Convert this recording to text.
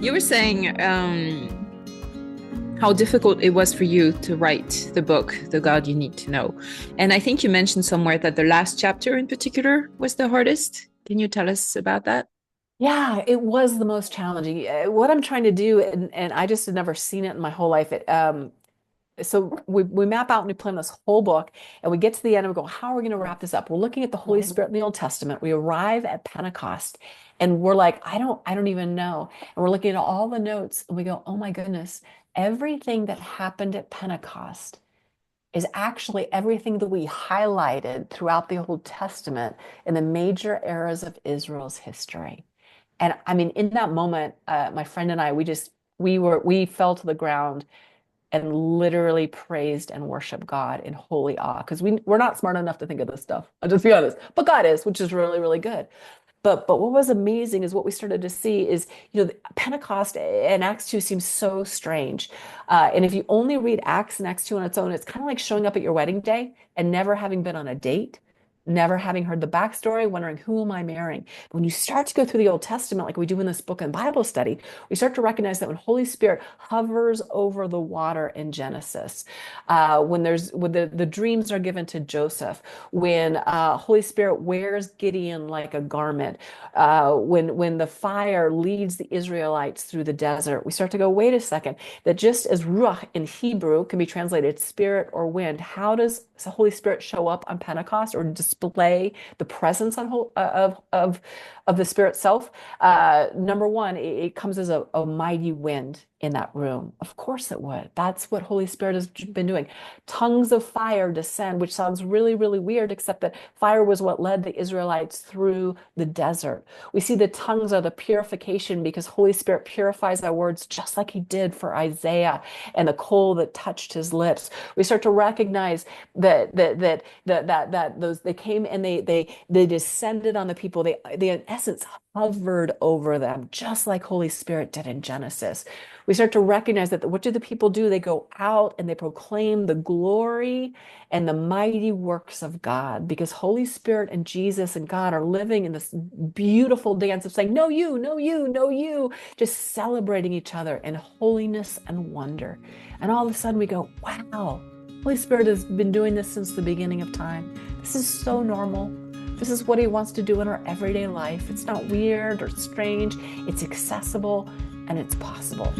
You were saying how difficult it was for you to write the book, The God You Need to Know. And I think you mentioned somewhere that the last chapter in particular was the hardest. Can you tell us about that? Yeah, it was the most challenging. What I'm trying to do, and I just had never seen it in my whole life. So we map out and we plan this whole book, and we get to the end and we go, how are we going to wrap this up? We're looking at the Holy Spirit in the Old Testament. We arrive at Pentecost, and we're like, I don't even know. And we're looking at all the notes, and we go, oh my goodness, everything that happened at Pentecost is actually everything that we highlighted throughout the Old Testament in the major eras of Israel's history. And I mean, in that moment, my friend and I, we fell to the ground and literally praised and worshiped God in holy awe because we're not smart enough to think of this stuff. I'll just be honest, but God is, which is really, really good. But what was amazing is what we started to see is, Pentecost and Acts 2 seems so strange. And if you only read Acts and Acts 2 on its own, it's kind of like showing up at your wedding day and never having been on a date, never having heard the backstory, wondering who am I marrying. But when you start to go through the Old Testament, like we do in this book and Bible study, we start to recognize that when Holy Spirit hovers over the water in Genesis, when the dreams are given to Joseph, when Holy Spirit wears Gideon like a garment, when the fire leads the Israelites through the desert, we start to go, wait a second, that just as Ruach in Hebrew can be translated spirit or wind, how does the Holy Spirit show up on Pentecost or display the presence of the Spirit self? Number one, it comes as a mighty wind in that room. Of course it would. That's what Holy Spirit has been doing. Tongues of fire descend, which sounds really, really weird, except that fire was what led the Israelites through the desert. We see the tongues are the purification because Holy Spirit purifies our words just like he did for Isaiah and the coal that touched his lips. We start to recognize that those they came and they descended on the people. They in essence hovered over them, just like Holy Spirit did in Genesis. We start to recognize that what do the people do? They go out and they proclaim the glory and the mighty works of God because Holy Spirit and Jesus and God are living in this beautiful dance of saying, no, you, no, you, no, you, just celebrating each other in holiness and wonder. And all of a sudden we go, wow, Holy Spirit has been doing this since the beginning of time. This is so normal. This is what he wants to do in our everyday life. It's not weird or strange. It's accessible and it's possible.